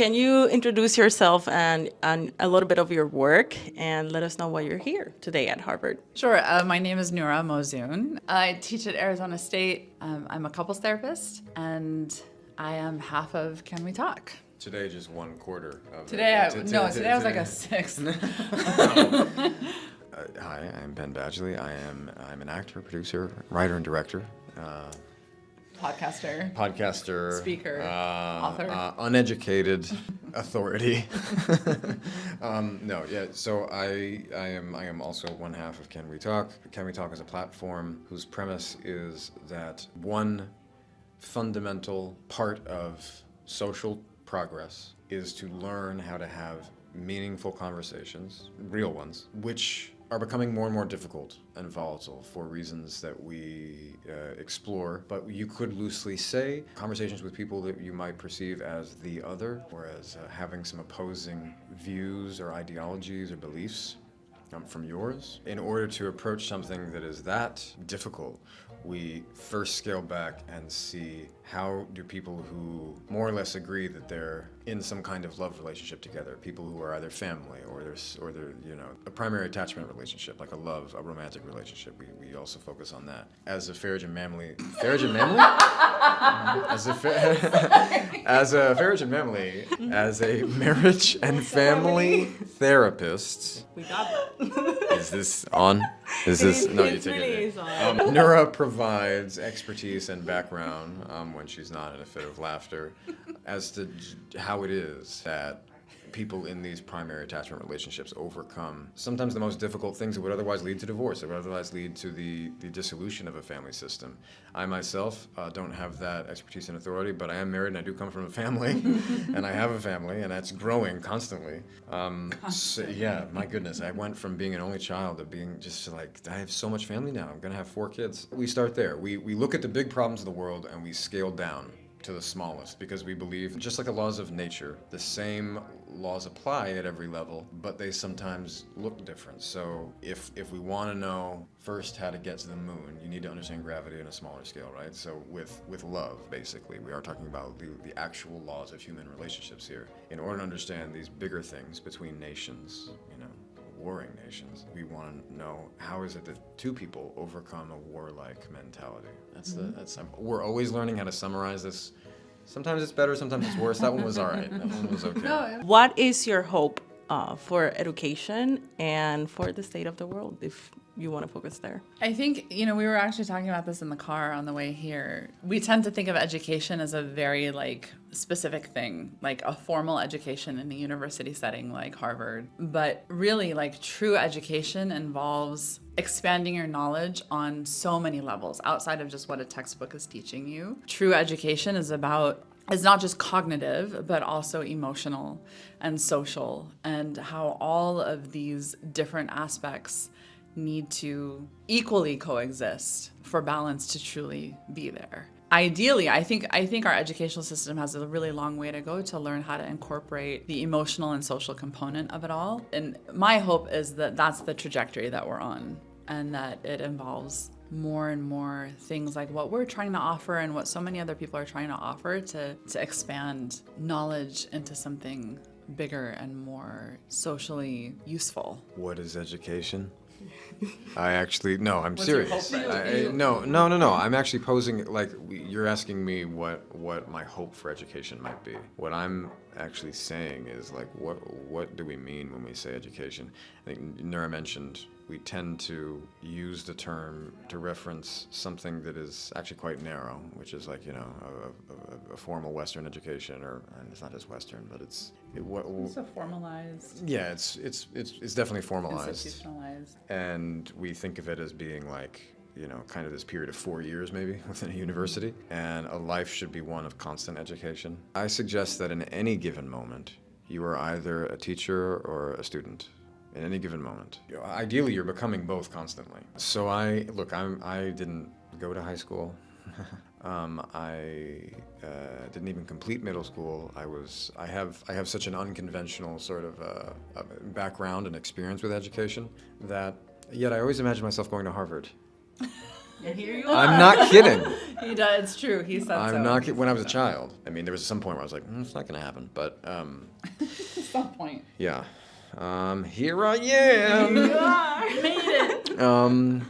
can you introduce yourself and a little bit of your work and let us know why you're here today at Harvard? Sure. My name is Nura Mowzoon. I teach at Arizona State. I'm a couples therapist, and I am half of Can We Talk? Today, just 1/4 of Today I was like a sixth. Hi, I'm Penn Badgley. I'm an actor, producer, writer, and director. Podcaster. Speaker. Author. Uneducated authority. So I am also one half of Can We Talk. Can We Talk is a platform whose premise is that one fundamental part of social progress is to learn how to have meaningful conversations, real ones, which are becoming more and more difficult and volatile for reasons that we explore. But you could loosely say conversations with people that you might perceive as the other, or as having some opposing views or ideologies or beliefs from yours. In order to approach something that is that difficult, we first scale back and see how do people who more or less agree that they're in some kind of love relationship together, people who are either family or they're a primary attachment relationship, like a romantic relationship. We also focus on that. As a marriage and family therapist. We got that. Is this on? Is this? No, you take it. Nura provides expertise and background when she's not in a fit of laughter as to how it is that people in these primary attachment relationships overcome sometimes the most difficult things that would otherwise lead to divorce, that would otherwise lead to the dissolution of a family system. I myself don't have that expertise and authority, but I am married and I do come from a family, and I have a family, and that's growing constantly. So, yeah, my goodness, I went from being an only child to being just like, I have so much family now, I'm gonna have 4 kids. We start there. We look at the big problems of the world and we scale down to the smallest, because we believe, just like the laws of nature, the same laws apply at every level, but they sometimes look different. So if we want to know first how to get to the moon, you need to understand gravity on a smaller scale, right? So with love, basically, we are talking about the actual laws of human relationships here. In order to understand these bigger things between nations, warring nations, we want to know how is it that 2 people overcome a warlike mentality. We're always learning how to summarize this. Sometimes it's better, sometimes it's worse. That one was all right. That one was okay. What is your hope for education and for the state of the world, if you want to focus there? I think, we were actually talking about this in the car on the way here. We tend to think of education as a very specific thing, like a formal education in a university setting like Harvard. But really, true education involves expanding your knowledge on so many levels outside of just what a textbook is teaching you. True education is not just cognitive, but also emotional and social, and how all of these different aspects need to equally coexist for balance to truly be there. Ideally, I think our educational system has a really long way to go to learn how to incorporate the emotional and social component of it all. And my hope is that that's the trajectory that we're on, and that it involves more and more things like what we're trying to offer and what so many other people are trying to offer to expand knowledge into something bigger and more socially useful. What is education? I'm What's serious. your hope? No. I'm actually posing, you're asking me what my hope for education might be. What I'm actually saying is, what do we mean when we say education? I think Nura mentioned we tend to use the term to reference something that is actually quite narrow, which is a formal Western education, and it's not just Western, but it's a formalized. Yeah, it's definitely formalized, institutionalized, and we think of it as being kind of this period of 4 years maybe within a university, and a life should be one of constant education. I suggest that in any given moment, you are either a teacher or a student. In any given moment. Ideally, you're becoming both constantly. So I didn't go to high school. I didn't even complete middle school. I have such an unconventional sort of background and experience with education that yet I always imagined myself going to Harvard. And here you I'm not kidding. He does. It's true. He said so. I'm not kidding. When I was a child, I mean, there was some point where I was like, it's not going to happen. But At some point. yeah, here I am. You are. You made it.